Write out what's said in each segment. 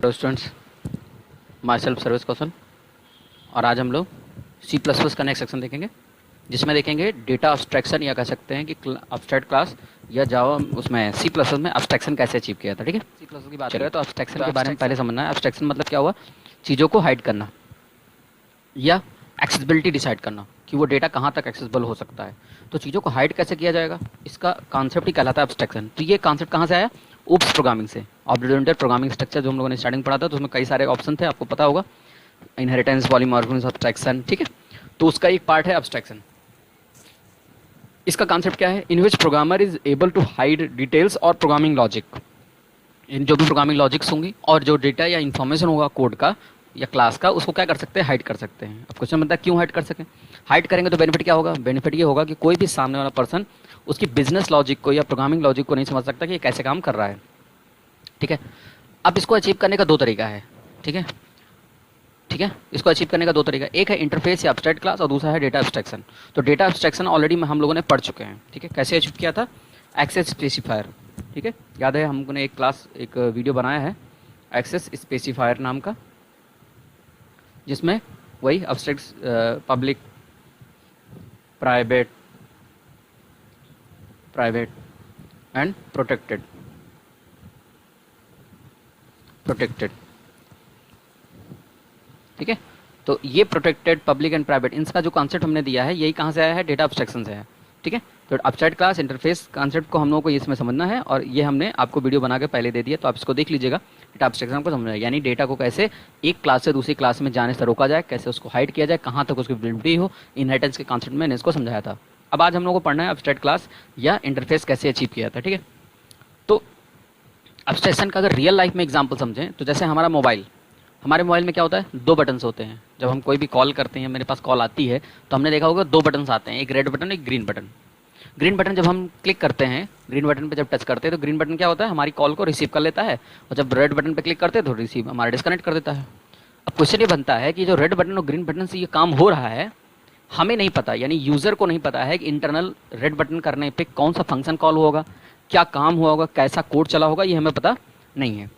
Hello students, my self service question. और आज हम लोग C++ का नेक्स्ट सेक्शन देखेंगे, जिसमें देखेंगे डेटा अब्स्ट्रैक्शन, या कह सकते हैं कि अब्स्ट्रैक्ट क्लास या जावा उसमें C++ में अब्स्ट्रैक्शन कैसे अचीव किया था। ठीक है, C++ की बात करें तो अब्स्ट्रैक्शन के बारे में पहले समझना है। अब्स्ट्रैक्शन मतलब क्या हुआ? चीज़ों को हाइड करना या एक्सेसिबिलिटी डिसाइड करना कि वो डेटा कहाँ तक एक्सेसिबल हो सकता है। तो चीज़ों को हाइड कैसे किया जाएगा, इसका कॉन्सेप्ट ही कहलाता है अब्स्ट्रैक्शन। तो ये कॉन्सेप्ट कहाँ से आया? ओप्स प्रोग्रामिंग से। ऑब्जेक्ट ओरिएंटेड प्रोग्रामिंग स्ट्रक्चर जो हम लोगों ने स्टार्टिंग पढ़ा था, तो उसमें कई सारे ऑप्शन थे, आपको पता होगा। Inheritance, polymorphism, abstraction. ठीक है, तो उसका एक पार्ट है अब्स्ट्रैक्शन। इसका कॉन्सेप्ट क्या है? In which programmer is able to hide details और प्रोग्रामिंग लॉजिक। इन जो भी प्रोग्रामिंग लॉजिक्स होंगी और जो डेटा या इन्फॉर्मेशन होगा कोड का या क्लास का, उसको क्या कर सकते हैं? हाइड कर सकते हैं। अब क्वेश्चन बनता है क्यों हाइड कर सकें? हाइड करेंगे तो बेनिफिट क्या होगा? बेनिफिट ये होगा कि कोई भी सामने वाला पर्सन उसकी बिजनेस लॉजिक को या प्रोग्रामिंग लॉजिक को नहीं समझ सकता कि ये कैसे काम कर रहा है। ठीक है, अब इसको अचीव करने का दो तरीका है। ठीक है, ठीक है, इसको अचीव करने का दो तरीका, एक है इंटरफेस या अब्स्ट्रैक्ट क्लास और दूसरा है डेटा अब्स्ट्रैक्शन। तो डेटा अब्स्ट्रैक्शन ऑलरेडी हम लोगों ने पढ़ चुके हैं। ठीक है, कैसे अचीव किया था? Access specifier. ठीक है, याद है हम लोगों ने एक वीडियो बनाया है एक्सेस स्पेसिफायर नाम का, जिसमें वही abstract, public, private private and protected protected ठीक है, तो ये प्रोटेक्टेड, पब्लिक एंड प्राइवेट, इनका जो कॉन्सेप्ट हमने दिया है, यही कहाँ से आया है? डेटा अब्स्ट्रैक्शन से है। ठीक है, तो अब्स्ट्रैक्ट क्लास इंटरफेस कॉन्सेप्ट को हम लोगों को इसमें समझना है, और ये हमने आपको वीडियो बना के पहले दे दिया, तो आप इसको देख लीजिएगा। डेटा अब्स्ट्रैक्शन को समझना है, यानी डेटा को कैसे एक क्लास से दूसरी क्लास में जाने से रोका जाए, कैसे उसको हाइड किया जाए, कहाँ तक उसकी विजिबिलिटी हो। इनहेरिटेंस के कॉन्सेप्ट में मैंने इसको समझाया था। अब आज हम लोग को पढ़ना है अब्स्ट्रैक्ट क्लास या इंटरफेस कैसे अचीव किया था। ठीक है, तो अब्स्ट्रैक्शन का अगर रियल लाइफ में एग्जाम्पल समझें तो जैसे हमारे मोबाइल में क्या होता है? दो बटन्स होते हैं। जब हम कोई भी कॉल करते हैं, मेरे पास कॉल आती है, तो हमने देखा होगा दो बटन्स आते हैं, एक रेड बटन, एक ग्रीन बटन। ग्रीन बटन जब हम क्लिक करते हैं, ग्रीन बटन पे जब टच करते हैं, तो ग्रीन बटन क्या होता है? हमारी कॉल को रिसीव कर लेता है, और जब रेड बटन पे क्लिक करते हैं तो रिसीव हमारा डिस्कनेक्ट कर देता है। अब क्वेश्चन ये बनता है कि जो रेड बटन और ग्रीन बटन से ये काम हो रहा है, हमें नहीं पता, यानी यूज़र को नहीं पता है कि इंटरनल रेड बटन करने पे कौन सा फंक्शन कॉल होगा, क्या काम हुआ होगा, कैसा कोड चला होगा, ये हमें पता नहीं है।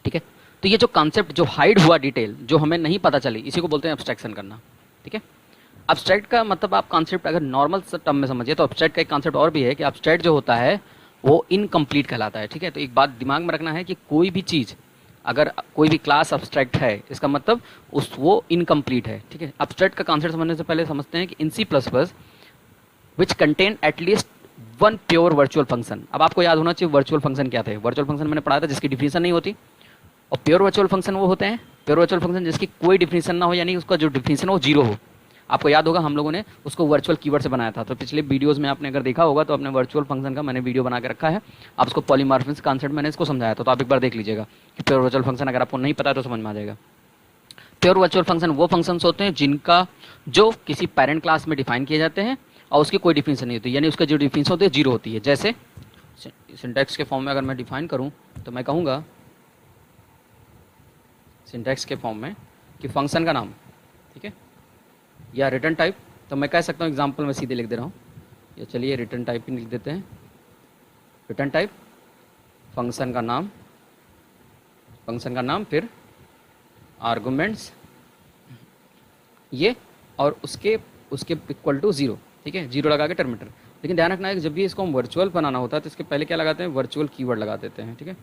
ठीक है, तो ये जो कॉन्सेप्ट, जो हाइड हुआ डिटेल, जो हमें नहीं पता चली, इसी को बोलते हैं अब्स्ट्रैक्शन करना। ठीक है, अब्स्ट्रैक्ट का मतलब आप कॉन्सेप्ट अगर नॉर्मल टर्म में समझिए तो अब्स्ट्रैक्ट का एक कॉन्सेप्ट और भी है कि अब्स्ट्रैक्ट जो होता है वो इनकम्प्लीट कहलाता है। ठीक है, तो एक बात दिमाग में रखना है कि कोई भी चीज़, अगर कोई भी क्लास अब्स्ट्रैक्ट है, इसका मतलब वो इनकम्प्लीट है। ठीक है, अब्स्ट्रैक्ट का कॉन्सेप्ट समझने से पहले समझते हैं कि इन C++ which contain at least one pure virtual function. अब आपको याद होना चाहिए वर्चुअल फंक्शन क्या थे। वर्चुअल फंक्शन मैंने पढ़ा था जिसकी डिफिनेशन नहीं होती, और प्योर वर्चुअल फंक्शन वो होते हैं, प्योर वर्चुअल फंक्शन जिसकी कोई डिफिनेशन ना हो, यानी उसका जो डिफिनेशन हो जीरो हो। आपको याद होगा हम लोगों ने उसको वर्चुअल कीवर्ड से बनाया था, तो पिछले वीडियोस में आपने अगर देखा होगा तो अपने वर्चुअल फंक्शन का मैंने वीडियो बना के रखा है। आप उसको पॉलीमॉर्फिज्म कॉन्सेप्ट मैंने इसको समझाया था, तो आप एक बार देख लीजिएगा कि प्योर वर्चुअल फंक्शन अगर आपको नहीं पता तो समझ में आ जाएगा। प्योर वर्चुअल फंक्शन वो फंक्शंस होते हैं जिनका जो किसी पेरेंट क्लास में डिफाइन किए जाते हैं और उसकी कोई डिफिनेशन नहीं होती, यानी उसका जो डिफिनेशन होती है जीरो होती है। जैसे सिंटैक्स के फॉर्म में अगर मैं डिफाइन करूँ तो मैं कहूँगा सिंटैक्स के फॉर्म में कि फंक्शन का नाम, ठीक है, या रिटर्न टाइप, तो मैं कह सकता हूँ एग्जांपल में सीधे लिख दे रहा हूँ, या चलिए रिटर्न टाइप ही लिख देते हैं। रिटर्न टाइप फंक्शन का नाम फिर आर्गुमेंट्स ये, और उसके इक्वल टू जीरो। ठीक है, जीरो लगा के टर्मिनेटर। लेकिन ध्यान रखना है कि जब भी इसको हम वर्चुअल बनाना होता है तो इसके पहले क्या लगाते हैं? वर्चुअल कीवर्ड लगा देते हैं। ठीक है,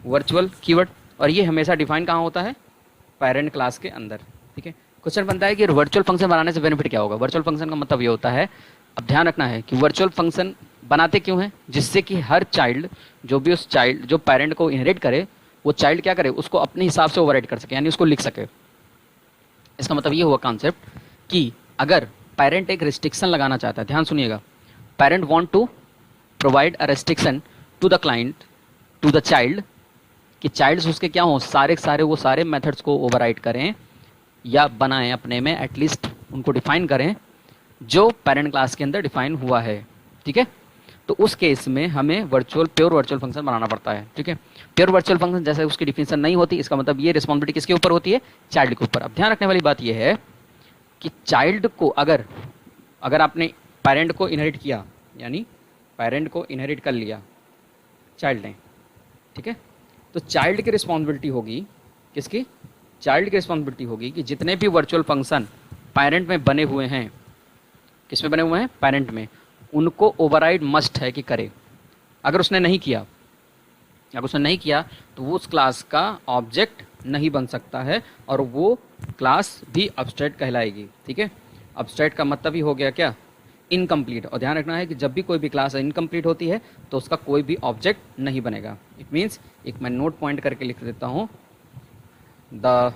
वर्चुअल कीवर्ड, और ये हमेशा डिफाइन कहाँ होता है? पेरेंट क्लास के अंदर। ठीक है, क्वेश्चन बनता है कि वर्चुअल फंक्शन बनाने से बेनिफिट क्या होगा? वर्चुअल फंक्शन का मतलब ये होता है, अब ध्यान रखना है कि वर्चुअल फंक्शन बनाते क्यों हैं? जिससे कि हर चाइल्ड, जो पेरेंट को इनहेरिट करे, वो चाइल्ड क्या करे? उसको अपने हिसाब से ओवरराइट कर सके, यानी उसको लिख सके। इसका मतलब ये हुआ कॉन्सेप्ट कि अगर पेरेंट एक रिस्ट्रिक्शन लगाना चाहता है, ध्यान सुनिएगा, parent want to provide a restriction to the client, to the child, कि चाइल्ड्स उसके क्या हों, वो सारे मेथड्स को ओवरराइट करें या बनाएं अपने में, एटलीस्ट उनको डिफाइन करें जो पेरेंट क्लास के अंदर डिफाइन हुआ है। ठीक है, तो उस केस में हमें प्योर वर्चुअल फंक्शन बनाना पड़ता है। ठीक है, प्योर वर्चुअल फंक्शन जैसे उसकी डिफिनेशन नहीं होती, इसका मतलब ये रिस्पॉन्सिबिलिटी किसके ऊपर होती है? चाइल्ड के ऊपर। अब ध्यान रखने वाली बात यह है कि चाइल्ड को अगर आपने पेरेंट को इनहेरिट किया, यानी पेरेंट को इनहेरिट कर लिया चाइल्ड ने, ठीक है, तो चाइल्ड की रिस्पॉन्सिबिलिटी होगी, किसकी? चाइल्ड की रिस्पॉन्सिबिलिटी होगी कि जितने भी वर्चुअल फंक्शन पेरेंट में बने हुए हैं, किस में बने हुए हैं? पेरेंट में, उनको ओवरराइड मस्ट है कि करे। अगर उसने नहीं किया, तो वो उस क्लास का ऑब्जेक्ट नहीं बन सकता है और वो क्लास भी अब्स्ट्रैक्ट कहलाएगी। ठीक है, अब्स्ट्रैक्ट का मतलब ही हो गया क्या? इनकम्प्लीट। और ध्यान रखना है कि जब भी कोई भी क्लास इनकम्प्लीट होती है तो उसका कोई भी ऑब्जेक्ट नहीं बनेगा। इट मीन्स, एक मैं नोट पॉइंट करके लिख देता हूँ, the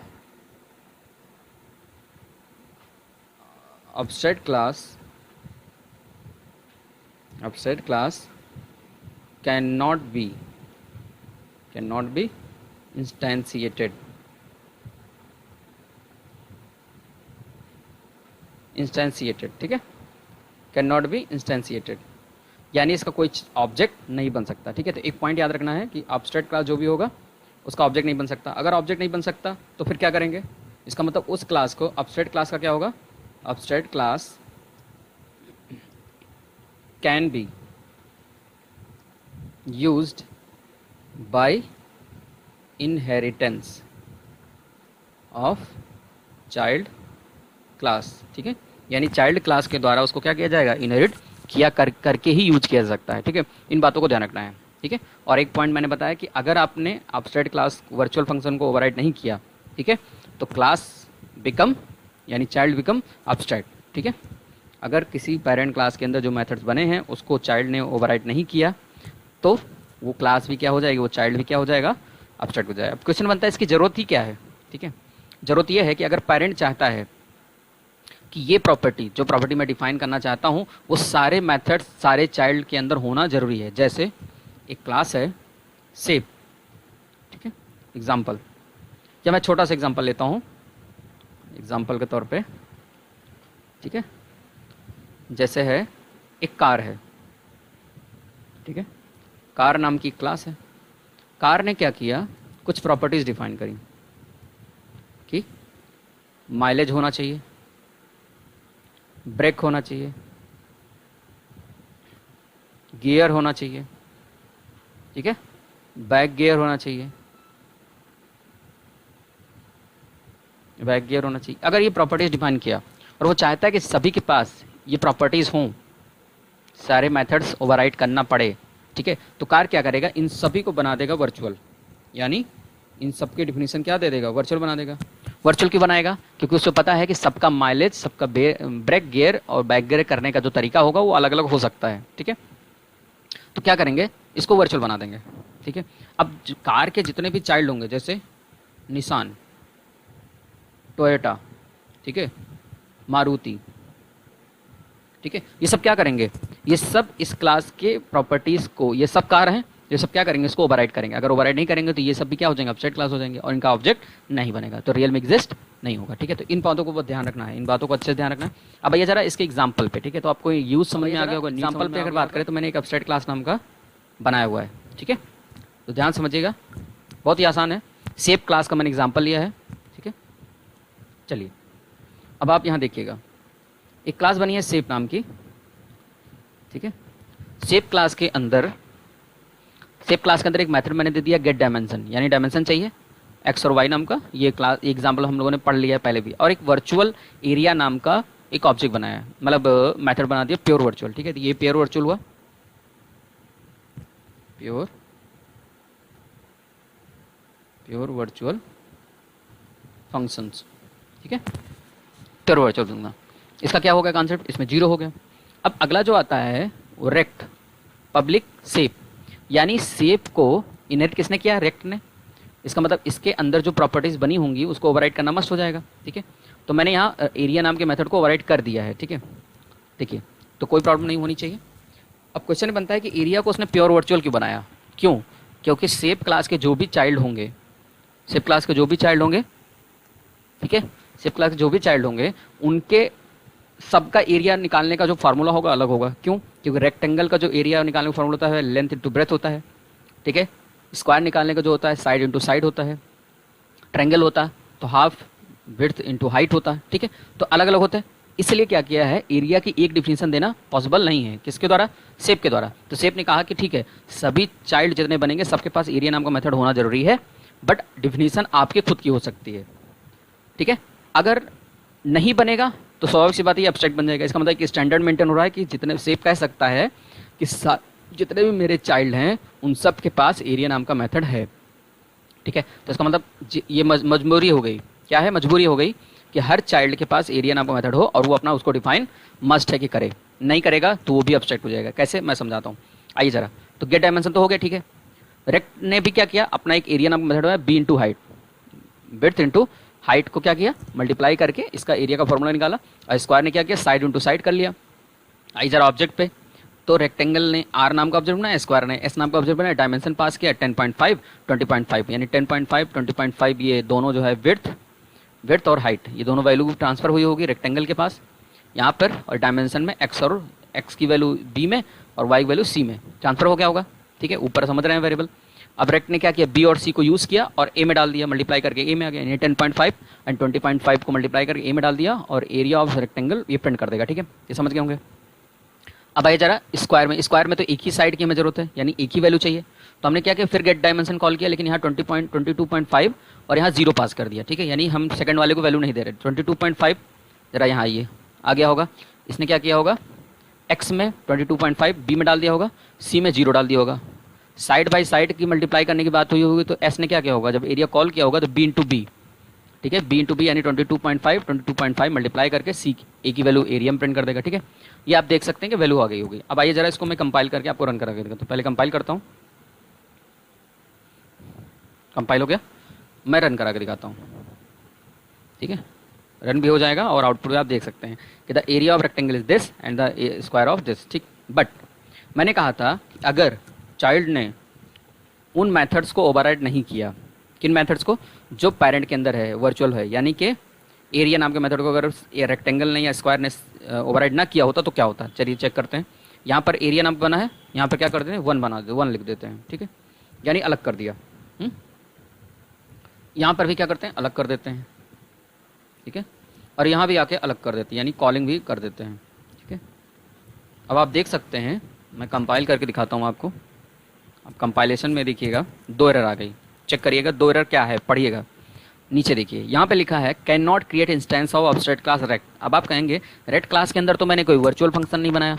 abstract class cannot be instantiated ठीक है, कैन नॉट बी इंस्टेंशिएटेड, यानी इसका कोई ऑब्जेक्ट नहीं बन सकता। ठीक है, तो एक पॉइंट याद रखना है कि एब्स्ट्रैक्ट क्लास जो भी होगा उसका ऑब्जेक्ट नहीं बन सकता। अगर ऑब्जेक्ट नहीं बन सकता तो फिर क्या करेंगे? इसका मतलब उस क्लास को, एब्स्ट्रैक्ट क्लास का क्या होगा? Abstract class can be used by inheritance of child class. ठीक है, यानी चाइल्ड क्लास के द्वारा उसको क्या किया जाएगा? इनहेरिट किया करके ही यूज किया जा सकता है। ठीक है, इन बातों को ध्यान रखना है। ठीक है, और एक पॉइंट मैंने बताया कि अगर आपने एब्स्ट्रैक्ट क्लास वर्चुअल फंक्शन को ओवरराइड नहीं किया, ठीक है, तो क्लास बिकम, यानी चाइल्ड बिकम एब्स्ट्रैक्ट। ठीक है, अगर किसी पेरेंट क्लास के अंदर जो मेथड्स बने हैं उसको चाइल्ड ने ओवरराइड नहीं किया तो वो क्लास भी क्या हो जाएगी? वो चाइल्ड भी क्या हो जाएगा? एब्स्ट्रैक्ट हो जाएगा। अब क्वेश्चन बनता है इसकी ज़रूरत ही क्या है? ठीक है, ज़रूरत ये है कि अगर पेरेंट चाहता है कि ये प्रॉपर्टी, जो प्रॉपर्टी मैं डिफाइन करना चाहता हूँ, वो सारे मेथड्स सारे चाइल्ड के अंदर होना ज़रूरी है। जैसे एक क्लास है सेव, ठीक है, एग्जाम्पल, या मैं छोटा सा एग्जाम्पल लेता हूँ एग्जाम्पल के तौर पे। ठीक है, जैसे है एक कार है, ठीक है, कार नाम की क्लास है। कार ने क्या किया? कुछ प्रॉपर्टीज़ डिफाइन करी कि माइलेज होना चाहिए, ब्रेक होना चाहिए, गियर होना चाहिए, ठीक है, बैक गियर होना चाहिए, बैक गियर होना चाहिए। अगर ये प्रॉपर्टीज डिफाइन किया और वो चाहता है कि सभी के पास ये प्रॉपर्टीज हों, सारे मेथड्स ओवरराइड करना पड़े, ठीक है, तो कार क्या करेगा? इन सभी को बना देगा वर्चुअल, यानी इन सब के डिफिनीशन क्या दे देगा? वर्चुअल बना देगा। वर्चुअल क्यों बनाएगा? क्योंकि उसको पता है कि सबका माइलेज, सबका ब्रेक गियर और बैक गियर करने का जो तरीका होगा वो अलग अलग हो सकता है। ठीक है, तो क्या करेंगे? इसको वर्चुअल बना देंगे। ठीक है, अब कार के जितने भी चाइल्ड होंगे, जैसे निसान, टोयोटा, ठीक है, मारुति, ठीक है, ये सब क्या करेंगे? ये सब इस क्लास के प्रॉपर्टीज़ को, ये सब कार हैं, ये सब क्या करेंगे? इसको ओवरराइड करेंगे। अगर ओवरराइड नहीं करेंगे तो ये सब भी क्या हो जाएंगे? एब्स्ट्रैक्ट क्लास हो जाएंगे और इनका ऑब्जेक्ट नहीं बनेगा, तो रियल में एग्जिस्ट नहीं होगा। ठीक है, तो इन बातों को बहुत ध्यान रखना है, इन बातों को अच्छे से ध्यान रखना है। अब भैया जरा इसके एग्जाम्पल पे, ठीक है, तो आपको यूज समझ में आ गया होगा। एग्जाम्पल पे अगर बात करें तो मैंने एक एब्स्ट्रैक्ट क्लास नाम का बनाया हुआ है। ठीक है, तो ध्यान समझिएगा, बहुत ही आसान है। शेप क्लास का मैंने एग्जाम्पल लिया है। ठीक है, चलिए अब आप यहाँ देखिएगा, एक क्लास बनी है शेप नाम की। ठीक है, शेप क्लास के अंदर एक मेथड मैंने दे दिया गेट डायमेंशन, यानी डायमेंशन चाहिए एक्स और वाई नाम का। ये क्लास एग्जाम्पल हम लोगों ने पढ़ लिया है पहले भी। और एक वर्चुअल एरिया नाम का एक ऑब्जेक्ट बनाया है, मतलब मेथड बना दिया प्योर वर्चुअल। ठीक है, तो ये प्योर वर्चुअल हुआ, प्योर वर्चुअल फंक्शंस। ठीक है, प्योर वर्चुअल फंक्शन, इसका क्या हो गया कॉन्सेप्ट? इसमें जीरो हो गया। अब अगला जो आता है वो रेक्ट पब्लिक शेप, यानी शेप को इनहेरिट किसने किया? रेक्ट ने। इसका मतलब इसके अंदर जो प्रॉपर्टीज बनी होंगी उसको ओवरराइड करना मस्ट हो जाएगा। ठीक है, तो मैंने यहाँ एरिया नाम के मेथड को ओवरराइड कर दिया है। ठीक है, देखिए, तो कोई प्रॉब्लम नहीं होनी चाहिए। अब क्वेश्चन बनता है कि एरिया को उसने प्योर वर्चुअल क्यों बनाया? क्यों? क्योंकि शेप क्लास के जो भी चाइल्ड होंगे, शेप क्लास के जो भी चाइल्ड होंगे, ठीक है, शेप क्लास के जो भी चाइल्ड होंगे उनके सबका एरिया निकालने का जो फार्मूला होगा अलग होगा। क्यों? क्योंकि रेक्टेंगल का जो एरिया निकालने का फार्मूला होता है लेंथ इंटू ब्रेथ होता है। ठीक है, स्क्वायर निकालने का जो होता है साइड इंटू साइड होता है। ट्रायंगल होता है तो हाफ विड्थ इंटू हाइट होता है। ठीक है, तो अलग अलग होते हैं। इसलिए क्या किया है, एरिया की एक डिफिनीशन देना पॉसिबल नहीं है। किसके द्वारा? शेप के द्वारा। तो शेप ने कहा कि ठीक है, सभी चाइल्ड जितने बनेंगे सबके पास एरिया नाम का मेथड होना जरूरी है, बट डिफिनीशन आपके खुद की हो सकती है। ठीक है, अगर नहीं बनेगा तो स्वाभाविक सी बात है एब्स्ट्रैक्ट बन जाएगा। इसका मतलब कि स्टैंडर्ड मेंटेन हो रहा है कि जितने शेप कह सकता है कि जितने भी मेरे चाइल्ड हैं उन सब के पास एरिया नाम का मेथड है। ठीक है, तो इसका मतलब ये मजबूरी हो गई। क्या है? मजबूरी हो गई कि हर चाइल्ड के पास एरिया नाम का मेथड हो और वो अपना उसको डिफाइन मस्ट है कि करे। नहीं करेगा तो वो भी एब्स्ट्रैक्ट हो जाएगा। कैसे? मैं समझाता हूँ, आइए जरा। तो गेट डायमेंशन तो हो गया, ठीक है। रेक्ट ने भी क्या किया, अपना एक एरिया नाम का मेथड है B into height, width into height को क्या किया, मल्टीप्लाई करके इसका एरिया का फॉर्मूला निकाला। और स्क्वायर ने क्या किया, साइड इंटू साइड कर लिया। आई जरा ऑब्जेक्ट पे, तो रेक्टेंगल ने आर नाम का ऑब्जेक्ट बनाया, स्क्वायर ने एस नाम का ऑब्जेक्ट बनाया, डायमेंशन पास किया 10.5 20.5, यानी 10.5 20.5 ये दोनों जो है विड्थ और हाइट ये दोनों वैल्यू ट्रांसफर हुई होगी रेक्टेंगल के पास यहाँ पर, और डायमेंशन में एक्स और एक्स की वैल्यू बी में और वाई की वैल्यू सी में ट्रांसफर हो गया होगा। ठीक है, ऊपर समझ रहे हैं वेरिएबल। अब रेक्ट ने क्या किया, बी और सी को यूज़ किया और ए में डाल दिया, मल्टीप्लाई करके ए में आ गया, यानी 10.5 एंड 20.5 को मल्टीप्लाई करके ए में डाल दिया और एरिया ऑफ रेक्टेंगल ये प्रिंट कर देगा। ठीक है, ये समझ गए होंगे। अब आइए जरा स्क्वायर में तो एक ही साइड की हमें जरूरत है, यानी एक ही वैल्यू चाहिए। तो हमने क्या किया, फिर गेट डायमेंशन कॉल किया, लेकिन यहाँ 22.5 और यहाँ 0 पास कर दिया। ठीक है, यानी हम सेकंड वाले को वैल्यू नहीं दे रहे। 22.5 जरा यहाँ आइए, आ गया होगा। इसने क्या किया होगा, एक्स में 22.5 बी में डाल दिया होगा, सी में 0 डाल दिया होगा। साइड बाई साइड की मल्टीप्लाई करने की बात हुई होगी, तो एस ने क्या किया होगा, जब एरिया कॉल किया होगा तो बी इंटू बी। ठीक है, बी इंटू बी यानी 22.5 मल्टीप्लाई करके सी ए की वैल्यू एरिया में प्रिंट कर देगा। ठीक है, ये आप देख सकते हैं कि वैल्यू आ गई होगी। अब आइए जरा इसको मैं कंपाइल करके आपको रन करा के दिखाता हूँ। पहले कंपाइल करता हूँ, कंपाइल हो गया, मैं रन करा के दिखाता हूँ। ठीक है, रन भी हो जाएगा और आउटपुट भी आप देख सकते हैं कि the area of rectangle is this and the square of this. ठीक, बट मैंने कहा था अगर चाइल्ड ने उन मेथड्स को ओवरराइड नहीं किया, किन मेथड्स को, जो पेरेंट के अंदर है, वर्चुअल है, यानी कि एरिया नाम के मेथड को अगर रेक्टेंगल ने या स्क्वायर ने ओवरराइड ना किया होता तो क्या होता, चलिए चेक करते हैं। यहाँ पर एरिया नाम बना है, यहाँ पर क्या करते हैं 1 बना देते, 1 लिख देते हैं। ठीक है, यानी अलग कर दिया। यहाँ पर भी क्या करते हैं, अलग कर देते हैं। ठीक है, और यहाँ भी आके अलग कर देते हैं, यानी कॉलिंग भी कर देते हैं। ठीक है, अब आप देख सकते हैं, मैं कंपाइल करके दिखाता हूँ आपको। अब कंपाइलेशन में देखिएगा 2 एरर आ गई, चेक करिएगा 2 एरर क्या है, पढ़िएगा नीचे देखिए। यहाँ पे लिखा है can not create instance of abstract class rect. अब आप कहेंगे रेक्ट क्लास के अंदर तो मैंने कोई वर्चुअल फंक्शन नहीं बनाया,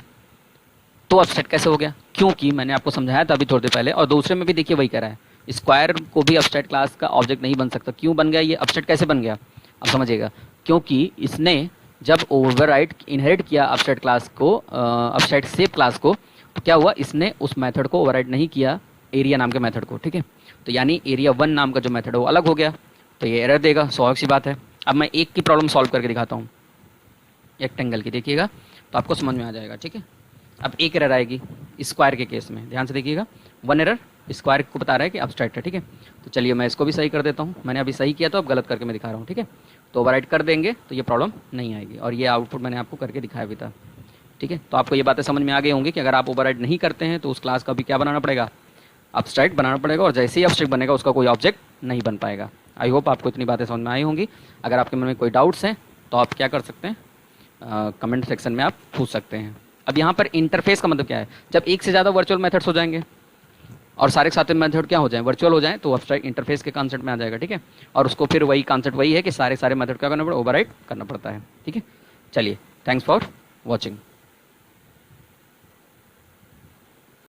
तो एब्स्ट्रैक्ट कैसे हो गया? क्योंकि मैंने आपको समझाया था अभी थोड़ी देर पहले, और दूसरे में भी देखिए वही कह रहा है, स्क्वायर को भी एब्स्ट्रैक्ट क्लास का ऑब्जेक्ट नहीं बन सकता। क्यों बन गया ये, एब्स्ट्रैक्ट कैसे बन गया, अब समझिएगा। क्योंकि इसने जब ओवरराइड इनहेरिट किया एब्स्ट्रैक्ट क्लास को, एब्स्ट्रैक्ट शेप क्लास को, तो क्या हुआ, इसने उस मेथड को ओवरराइड नहीं किया, एरिया नाम के मेथड को। ठीक है, तो यानी एरिया 1 नाम का जो मेथड है वो अलग हो गया, तो ये एरर देगा, स्वाभाविक सी बात है। अब मैं एक की प्रॉब्लम सॉल्व करके दिखाता हूँ, रेक्टेंगल की, देखिएगा तो आपको समझ में आ जाएगा। ठीक है, अब एक एरर आएगी स्क्वायर के केस में, ध्यान से देखिएगा। 1 एरर स्क्वायर को बता रहा है कि एब्स्ट्रैक्ट है। ठीक है, तो चलिए मैं इसको भी सही कर देता हूँ, मैंने अभी सही किया तो अब गलत करके मैं दिखा रहा हूँ। ठीक है, तो ओवरराइड कर देंगे तो ये प्रॉब्लम नहीं आएगी, और ये आउटपुट मैंने आपको करके दिखाया भी था। ठीक है, तो आपको ये बातें समझ में आ गई होंगी कि अगर आप ओवरराइड नहीं करते हैं तो उस क्लास का भी क्या बनाना पड़ेगा, एब्स्ट्रैक्ट बनाना पड़ेगा, और जैसे ही एब्स्ट्रैक्ट बनेगा उसका कोई ऑब्जेक्ट नहीं बन पाएगा। आई होप आपको इतनी बातें समझ में आई होंगी। अगर आपके मन में कोई डाउट्स हैं तो आप क्या कर सकते हैं, कमेंट सेक्शन में आप पूछ सकते हैं। अब यहाँ पर इंटरफेस का मतलब क्या है, जब एक से ज़्यादा वर्चुअल मेथड्स हो जाएंगे और सारे के सारे मेथड क्या हो जाए, वर्चुअल हो जाए, तो एब्स्ट्रैक्ट इंटरफेस के कॉन्सेप्ट में आ जाएगा। ठीक है, और उसको फिर वही कॉन्सेप्ट वही है कि सारे मेथड क्या करना पड़ता है, ओवरराइड करना पड़ता है। ठीक है, चलिए, थैंक्स फॉर वॉचिंग।